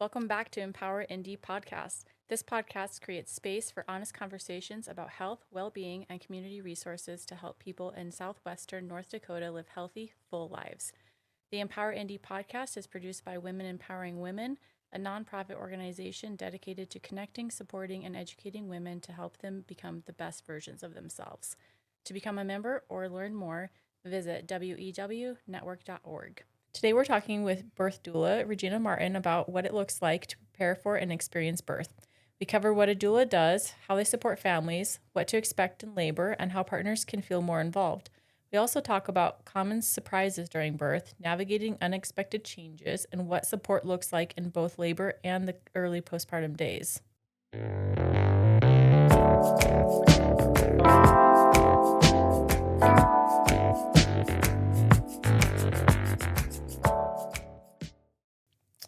Welcome back to Empower Indie Podcast. This podcast creates space for honest conversations about health, well-being, and community resources to help people in southwestern North Dakota live healthy, full lives. The Empower Indie Podcast is produced by Women Empowering Women, a nonprofit organization dedicated to connecting, supporting, and educating women to help them become the best versions of themselves. To become a member or learn more, visit wewnetwork.org. Today we're talking with birth doula Regina Martin about what it looks like to prepare for and experience birth. We cover what a doula does, how they support families, what to expect in labor, and how partners can feel more involved. We also talk about common surprises during birth, navigating unexpected changes, and what support looks like in both labor and the early postpartum days.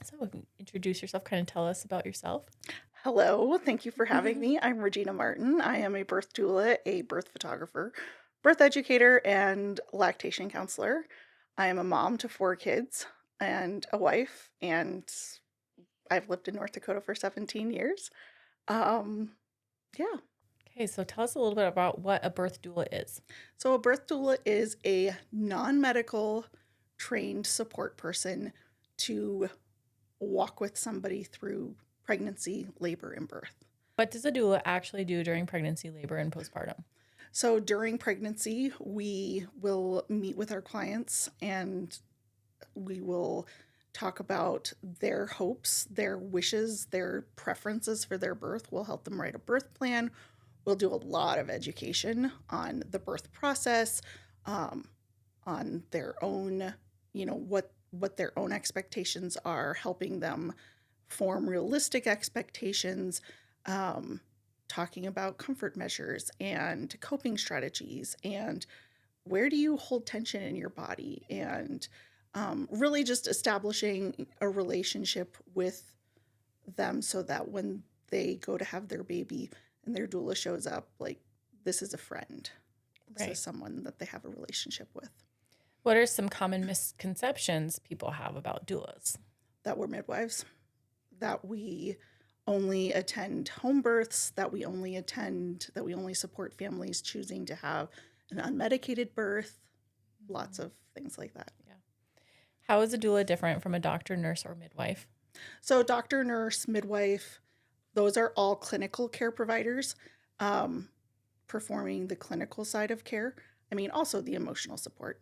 So introduce yourself, kind of tell us about yourself. Hello, thank you for having me. I'm Regina Martin. I am a birth doula, a birth photographer, birth educator, and lactation counselor. I am a mom to 4 kids and a wife, and I've lived in North Dakota for 17 years. Yeah. Okay, so tell us a little bit about what a birth doula is. So a birth doula is a non-medical trained support person to walk with somebody through pregnancy, labor, and birth. What does a doula actually do during pregnancy, labor, and postpartum? So during pregnancy, we will meet with our clients and we will talk about their hopes, their wishes, their preferences for their birth. We'll help them write a birth plan. We'll do a lot of education on the birth process, on their own, what their own expectations are, helping them form realistic expectations, talking about comfort measures and coping strategies and where do you hold tension in your body, and really just establishing a relationship with them so that when they go to have their baby and their doula shows up, like, this is a friend. This is someone that they have a relationship with. What are some common misconceptions people have about doulas? That we're midwives, that we only attend home births, that we only support families choosing to have an unmedicated birth, lots of things like that. Yeah. How is a doula different from a doctor, nurse, or midwife? So doctor, nurse, midwife, those are all clinical care providers, performing the clinical side of care. I mean, also the emotional support,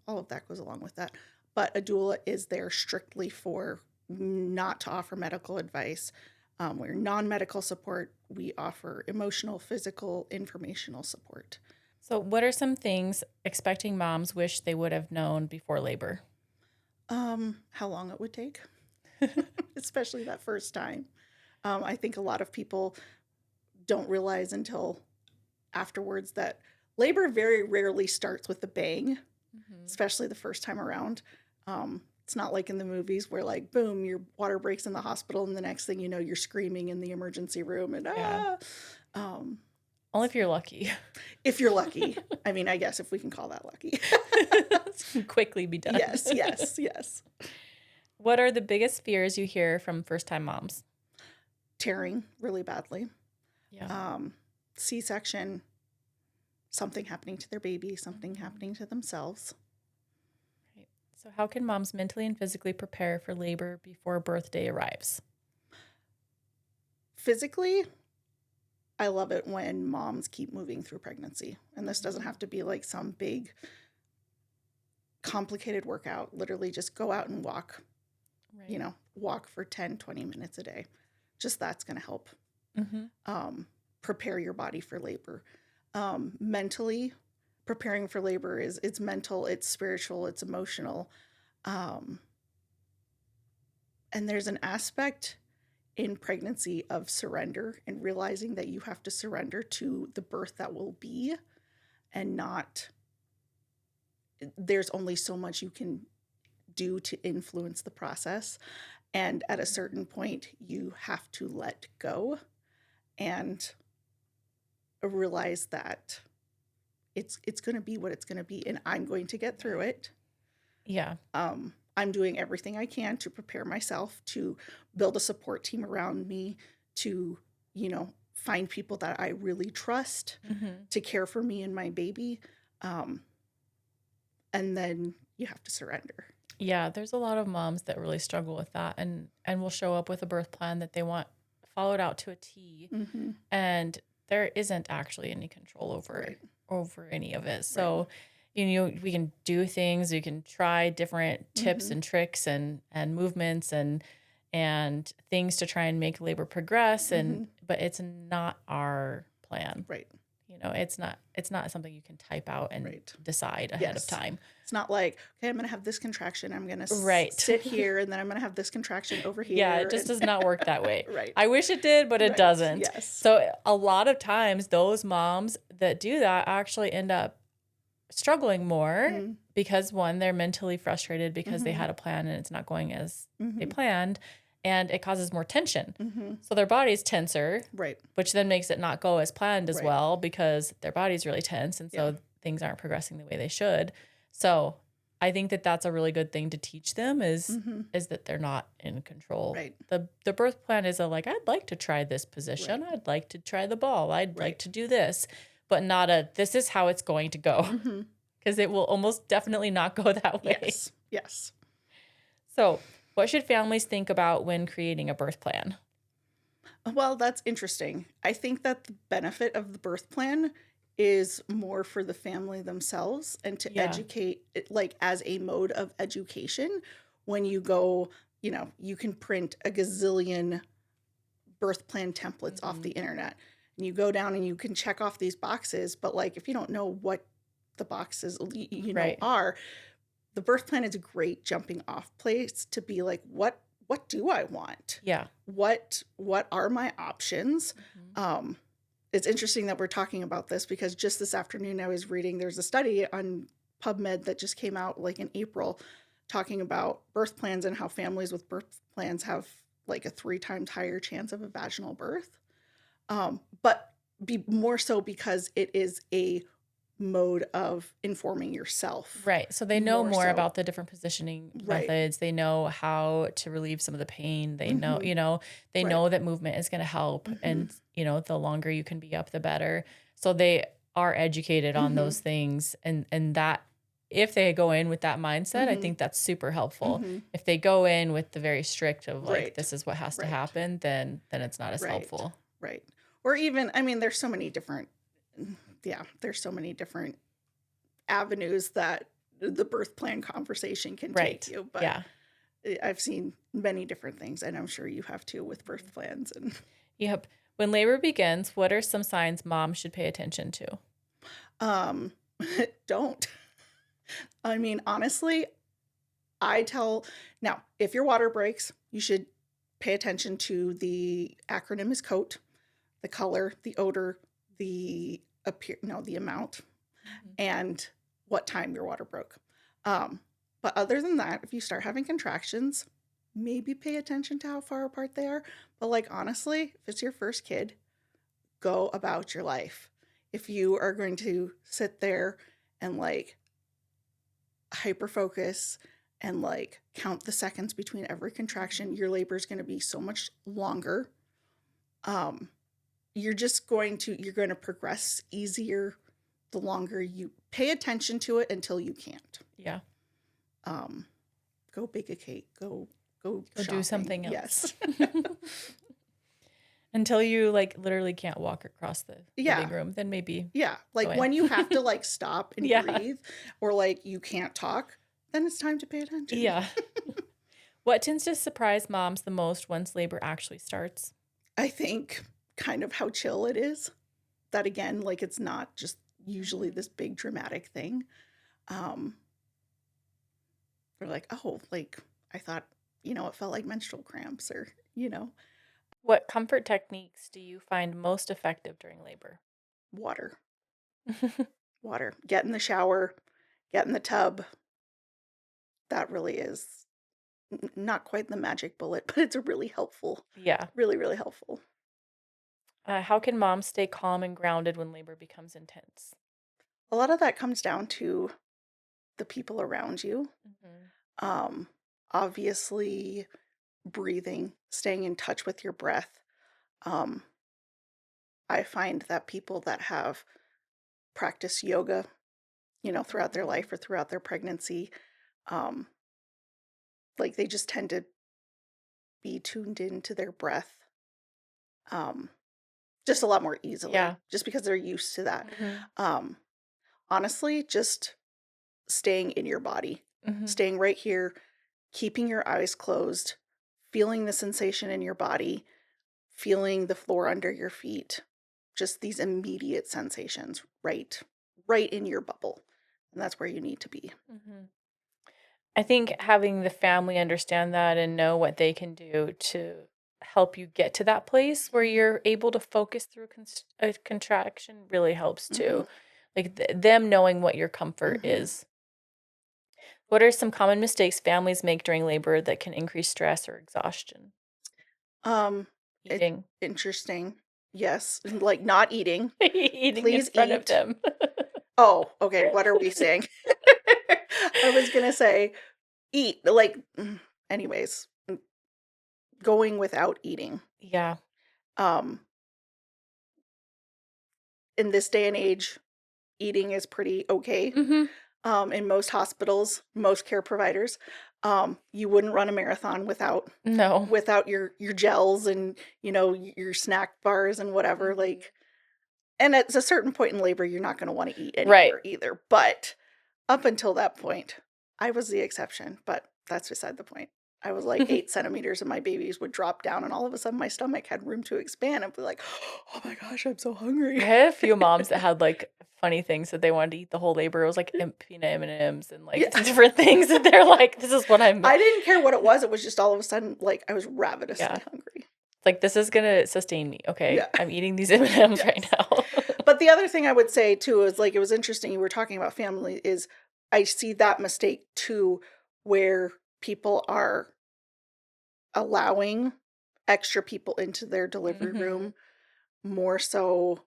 all of that goes along with that. But a doula is there strictly for not to offer medical advice. We're non-medical support. We offer emotional, physical, informational support. So what are some things expecting moms wish they would have known before labor? How long it would take, especially that first time. I think a lot of people don't realize until afterwards that labor very rarely starts with a bang, especially the first time around. It's not like in the movies where, like, boom, your water breaks in the hospital and the next thing you know, you're screaming in the emergency room and Only if you're lucky. If you're lucky. I mean, I guess if we can call that lucky. Quickly be done. Yes. What are the biggest fears you hear from first-time moms? Tearing really badly. Yeah. C-section, something happening to their baby, something happening to themselves. Right. So how can moms mentally and physically prepare for labor before birth day arrives? Physically, I love it when moms keep moving through pregnancy. And this doesn't have to be like some big, complicated workout. Literally just go out and walk, walk for 10, 20 minutes a day. Just that's going to help prepare your body for labor. Mentally, preparing for labor it's mental, it's spiritual, it's emotional. And there's an aspect in pregnancy of surrender and realizing that you have to surrender to the birth that will be, and there's only so much you can do to influence the process. And at a certain point, you have to let go and realize that it's going to be what it's going to be, and I'm going to get through it. Yeah. I'm doing everything I can to prepare myself, to build a support team around me, to, find people that I really trust Hmm. to care for me and my baby. Um, and then you have to surrender. Yeah, there's a lot of moms that really struggle with that and will show up with a birth plan that they want followed out to a T, Mm-hmm. and there isn't actually any control Right. over any of it. Right. So, we can do things, we can try different tips Mm-hmm. and tricks and movements and things to try and make labor progress, Mm-hmm. but it's not our plan. Right. It's not something you can type out and Right. decide ahead of Yes. time. It's not like, okay, I'm going to have this contraction. I'm going to Right. sit here and then I'm going to have this contraction over Yeah, here. it just does not work that way. Right. I wish it did, but it Right. doesn't. Yes. So a lot of times those moms that do that actually end up struggling more Mm-hmm. because one, they're mentally frustrated because they Mm-hmm. had a plan and it's not going as they Mm-hmm. planned, and it causes more tension. Mm-hmm. So their body's tenser, Right. which then makes it not go as planned as Right. well because their body's really tense, and so Yeah. things aren't progressing the way they should. So I think that that's a really good thing to teach them Mm-hmm. is that they're not in control. Right. The birth plan is I'd like to try this position. Right. I'd like to try the ball. I'd like Right. to do this, but not this is how it's going to go, Mm-hmm. because it will almost definitely not go that way. Yes. Yes. So, what should families think about when creating a birth plan? Well, that's interesting. I think that the benefit of the birth plan is more for the family themselves and to Yeah. educate it, like as a mode of education. When you go, you can print a gazillion birth plan templates off the internet, and you go down and you can check off these boxes. But like, if you don't know what the boxes, Right. are, the birth plan is a great jumping off place to be like, what do I want? Yeah. What are my options? Mm-hmm. It's interesting that we're talking about this because just this afternoon I was reading, there's a study on PubMed that just came out like in April talking about birth plans and how families with birth plans have like a 3 times higher chance of a vaginal birth. But be more so because it is a mode of informing yourself. Right. So they know more so. about the different positioning Right. methods. They know how to relieve some of the pain. They know, Mhm. they Right. know that movement is going to help. Mhm. And, the longer you can be up, the better. So they are educated on Mhm. those things. And that, if they go in with that mindset, I Mhm. think that's super helpful. Mhm. If they go in with the very strict of like, Right. this is what has to Right. happen, then it's not as Right. helpful. Right. Or even, I mean, there's so many different avenues that the birth plan conversation can Right. take you. But Yeah. I've seen many different things, and I'm sure you have too with birth plans. And Yep. When labor begins, what are some signs mom should pay attention to? um, don't. I mean, honestly, now, if your water breaks, you should pay attention to the acronym is COAT, the color, the odor, the amount, and what time your water broke. But other than that, if you start having contractions, maybe pay attention to how far apart they are. But like, honestly, if it's your first kid, go about your life. If you are going to sit there and like hyper focus and like count the seconds between every contraction, your labor is going to be so much longer. You're going to progress easier the longer you pay attention to it until you can't. Yeah. Go bake a cake. Go Go shopping. do something else. Yes. Until you like literally can't walk across the Yeah. living room, then maybe. Yeah. Like Go in. when you have to like stop and Yeah. breathe, or like you can't talk, then it's time to pay attention. Yeah. What tends to surprise moms the most once labor actually starts? I think kind of how chill it is. That again, like it's not just usually this big dramatic thing. We're like, oh, like I thought, it felt like menstrual cramps or, What comfort techniques do you find most effective during labor? water. Water. Get in the shower, get in the tub. That really is not quite the magic bullet, but it's a really helpful, Yeah. really, really helpful. How can moms stay calm and grounded when labor becomes intense? A lot of that comes down to the people around you. Mm-hmm. obviously breathing, staying in touch with your breath. Um, I find that people that have practiced yoga, throughout their Mhm. life or throughout their pregnancy, um, like they just tend to be tuned into their breath, um, just a lot more easily, Yeah. just because they're used to that. Mhm. Um, Honestly, just staying in your body, Mhm. staying right here, keeping your eyes closed, feeling the sensation in your body, feeling the floor under your feet, just these immediate sensations right in your bubble. And that's where you need to be. Mhm. I think having the family understand that and know what they can do to help you get to that place where Mhm. you're able to focus through a contraction really helps Mhm. too. Like them knowing what your comfort Mhm. is. What are some common mistakes families make during labor that can increase stress or exhaustion? Um, it's Eating. interesting. Yes, like not eating. Eating in Please front of eat. them. Oh, okay. What are we saying? I was gonna say eat. Anyways, going without eating. Yeah. Um, in this day and age, eating is pretty okay. Mhm. In most hospitals, most care providers, you wouldn't run a marathon No. without your gels and your snack bars and whatever. Mhm. Like, and at a certain point in labor, you're not going to want to eat Right. anywhere either. But up until that point, I was the exception. But that's beside the point. I was like 8 centimeters, and my babies would drop down, and all of a sudden, my stomach had room to expand. I'd be like, "Oh my gosh, I'm so I hungry." had a few moms that had, like, funny things that they wanted to eat the whole labor. It was, like, peanut M&Ms and, like, Yeah. different things that they're like, "This is what I'm." I didn't care what it was. It was just all of a sudden, like, I was ravenously Yeah. hungry. It's like, "This is gonna sustain me, okay? Yeah. I'm eating these M&Ms right Yes. now." But the other thing I would say too is, like, it was interesting you were talking about family, is I see that mistake too, where people are allowing extra people into their delivery Mhm. room more so,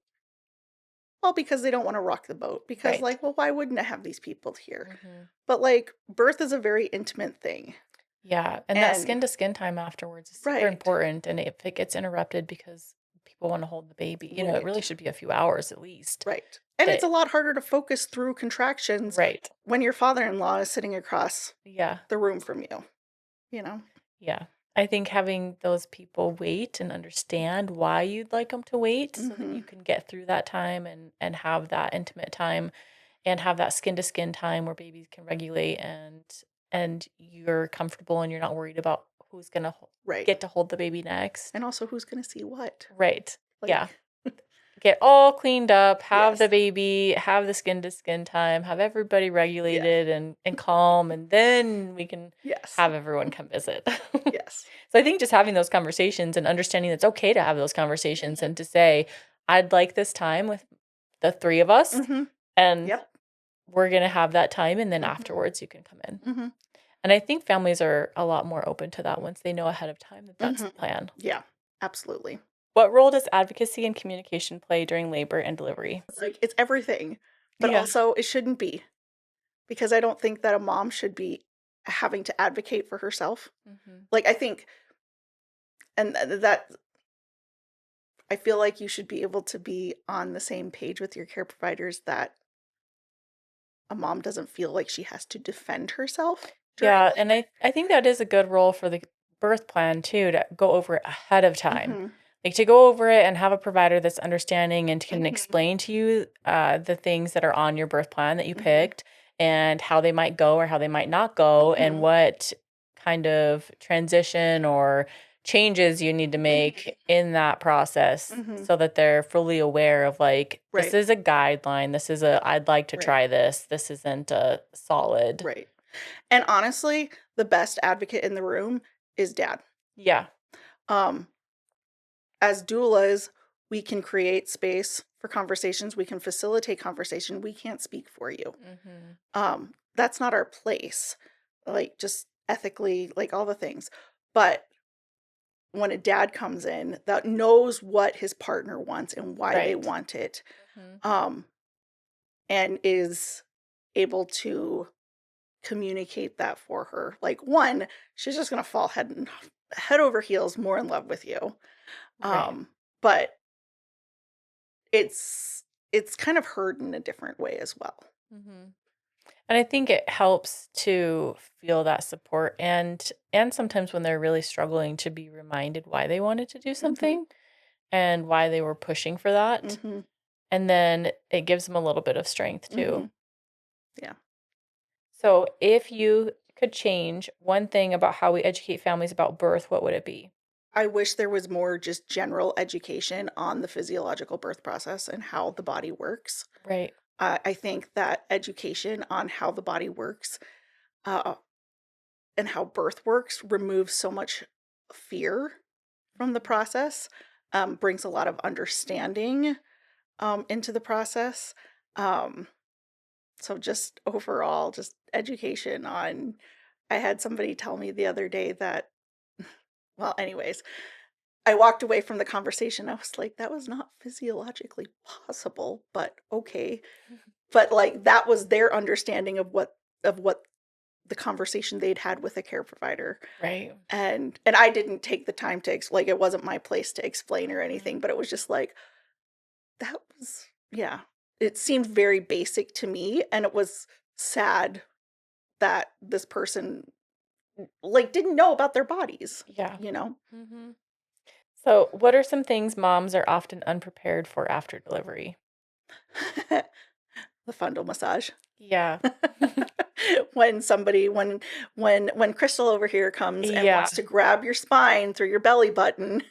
well, because they don't want to rock the boat. Because, Right. like, well, why wouldn't I have these people here? Mhm. But, like, birth is a very intimate thing. Yeah, and that And, skin to skin time afterwards is super right, important, and if it gets interrupted because people wanna hold the baby, it right, really should be a few hours at least. right. And it's That a lot harder to focus through contractions Right. when your father in law is sitting across Yeah. the room from you, you know? Yeah. I think having those people wait and understand why you'd like them to wait so that Hmm. you can get through that time and have that intimate time and have that skin to skin time where babies can regulate and you're comfortable and you're not worried about who's going to Right. get to hold the baby next. And also, who's going to see what? Right. Yeah. Like, Get all cleaned up, have the yes, baby, have the skin to skin time, have everybody yes, regulated and calm, and then we can yes, have everyone come visit. yes. So I think just having those conversations and understanding that it's okay to have those conversations and to say, I'd like this time with the three of us, Hmm. and Yep. we're going to have that time, and then Hmm. afterwards you can come in. Hmm. And I think families are a lot more open to that once they know ahead of time that that's Hmm. the plan. Yeah, absolutely. What role does advocacy and communication play during labor and delivery? Like, it's everything, but Yeah. also it shouldn't be, because I don't think that a mom should be having to advocate for herself. Mhm. Like, I think, and that I feel like you should be able to be on the same page with your care providers, that a mom doesn't feel like she has to defend herself during Yeah, and labor. I think that is a good role for the birth plan too, to go over it ahead of time. Mhm, Like to go over it and have a provider that's understanding and can mhm, explain to you the things that are on your birth plan that you mhm, picked and how they might go or how they might not go and mhm, what kind of transition or changes you need to mhm, make in that process mhm. so that they're fully aware of like this Right, is a guideline, this is a I'd like to right, try this isn't a solid. right. And honestly, the best advocate in the room is dad. Yeah. Um, as doulas, we can create space for conversations, we can facilitate conversation, we can't speak for you. Mhm. That's not our place, like, just ethically, like, all the things. But when a dad comes in that knows what his partner wants and why they Right. want it, Mhm. um, and is able to communicate that for her. Like, one, she's just going to fall head over heels more in love with you. Right. But it's kind of heard in a different way as well. Mm-hmm. And I think it helps to feel that support and sometimes when they're really struggling to be reminded why they wanted to do something and why they were pushing for that. Mm-hmm. And then it gives them a little bit of strength too. Mm-hmm. Yeah. So if you could change one thing about how we educate families about birth, what would it be? I wish there was more just general education on the physiological birth process and how the body works. Right. I think that education on how the body works uh, and how birth works removes so much fear from the process, brings a lot of understanding into the process. So just overall, just education on. I had somebody tell me the other day that, well, anyways, I walked away from the conversation. I was like, that was not physiologically possible, but okay. But like that was their understanding of what the conversation they'd had with a care provider. Right. And I didn't take the time to like it wasn't my place to explain or anything, but it was just like that was yeah. It seemed very basic to me, and it was sad that this person like didn't know about their bodies. Yeah. You know? Mm-hmm. So what are some things moms are often unprepared for after delivery? The fundal massage. Yeah. When somebody when Crystal over here comes and Yeah. wants to grab your spine through your belly button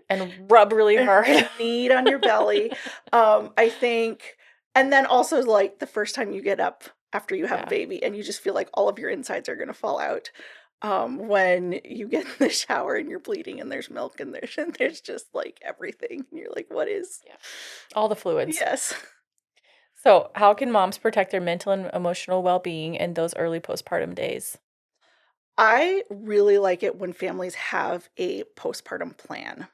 And rub really hard. knead on your belly. I think, and then also like the first time you get up after you have a baby and you just feel like all of your insides are going to fall out. When you get in the shower and you're bleeding and there's milk and there's just like everything. And you're like, what is? Yeah. All the fluids. Yes. So how can moms protect their mental and emotional well-being in those early postpartum days? I really like it when families have a postpartum plan.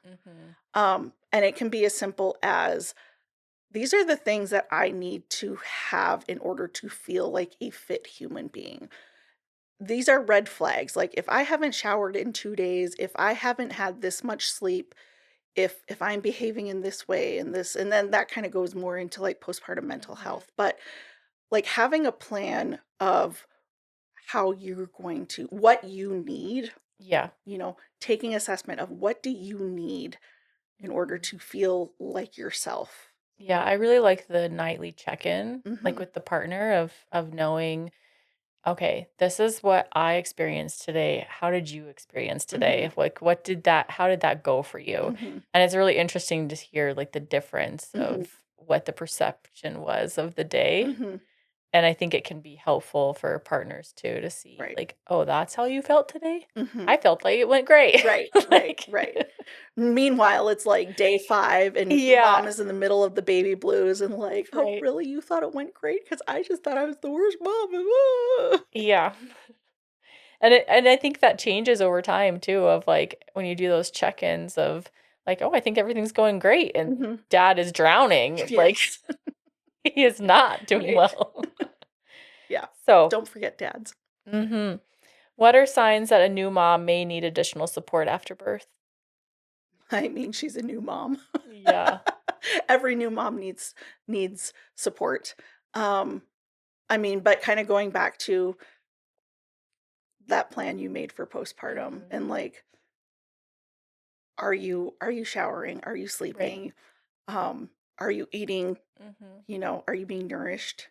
And it can be as simple as these are the things that I need to have in order to feel like a fit human being. These are red flags. Like if I haven't showered in 2 days, if I haven't had this much sleep, if I'm behaving in this way and this, and then that kind of goes more into like postpartum mental health. But like having a plan of how you're going to, what you need, Yeah. taking assessment of what do you need in order to feel like yourself. Yeah, I really like the nightly check-in, like Mhm. with the partner of knowing, okay, this is what I experienced today. How did you experience today? Mhm. Like how did that go for you? Mhm. And it's really interesting to hear like the difference Mhm. of what the perception was of the day. Mhm. And I think it can be helpful for partners too to see Right. like, oh, that's how you felt today? Mhm. I felt like it went great. Right, Like, right. Meanwhile, it's like day 5 and yeah, mom is in the middle of the baby blues and like, "Oh, right. really? You thought it went great? Because I just thought I was the worst mom." Yeah. And I think that changes over time too of like when you do those check-ins of like, "Oh, I think everything's going great," and Mhm. dad is drowning, like Yes. he is not doing Right. well. Yeah. So, Don't forget dads. mhm. What are signs that a new mom may need additional support after birth? I mean, she's a new mom. Yeah. Every new mom needs support. Um, I mean, but kinda going back to that plan you made for postpartum Mhm. and like, are you showering? Are you Right. sleeping? Are you eating? Mhm. Are you being nourished?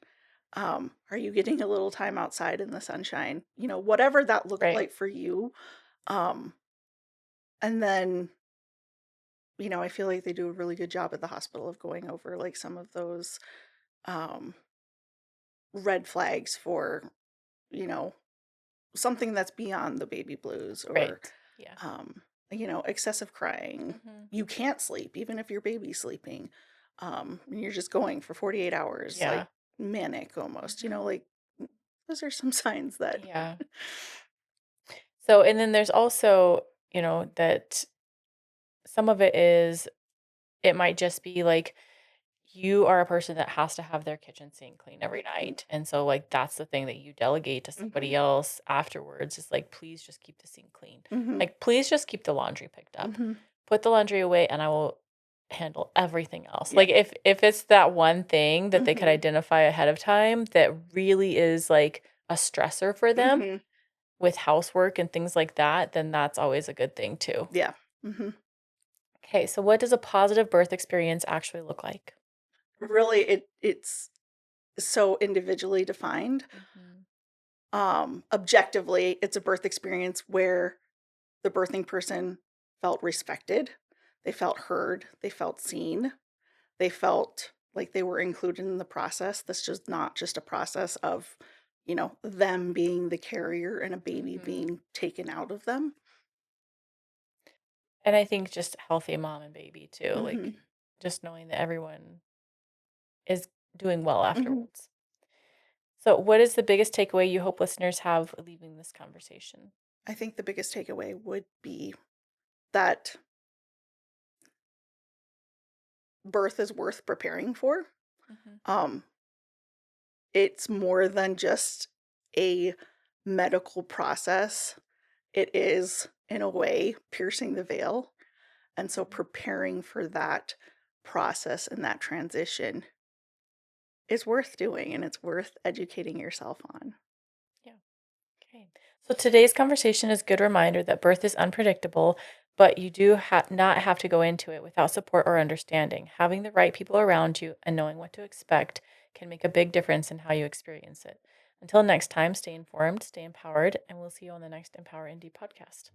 Are you getting a little time outside in the sunshine? Whatever that looks Right. like for you. Um, and then, I feel like they do a really good job at the hospital of going over like some of those um red flags for, you know, something that's beyond the baby blues or Right. Yeah. um, excessive crying. Mhm. You can't sleep even if your baby's sleeping. And you're just going for 48 hours, Yeah. like manic almost, Mhm. like those are some signs that Yeah. So, and then there's also, that some of it is it might just be like you are a person that has to have their kitchen sink clean every night. And so like that's the thing that you delegate to somebody Mhm. else afterwards is like, please just keep the sink clean. Mhm. Like, please just keep the laundry picked up. Mhm. Put the laundry away and I will handle everything else. Yeah. Like if it's that one thing that they could Mhm. identify ahead of time that really is like a stressor for them Mhm. with housework and things like that, then that's always a good thing too. Yeah. Mhm. Okay, so what does a positive birth experience actually look like? Really, it's so individually defined. Mhm. Objectively, it's a birth experience where the birthing person felt respected, they felt heard, they felt seen, they felt like they were included in the process. This is not just a process of, them being the carrier and a baby Mhm. being taken out of them. And I think just healthy mom and baby too, like Mhm. just knowing that everyone is doing well Mhm. afterwards. So, what is the biggest takeaway you hope listeners have leaving this conversation? I think the biggest takeaway would be that birth is worth preparing for. Mhm. Um, it's more than just a medical process. It is, in a way, piercing the veil. And so Mhm. preparing for that process and that transition is worth doing and it's worth educating yourself on. Yeah. Okay. So today's conversation is a good reminder that birth is unpredictable, but you do not have to go into it without support or understanding. Having the right people around you and knowing what to expect can make a big difference in how you experience it. Until next time, stay informed, stay empowered, and we'll see you on the next Empower Indie podcast.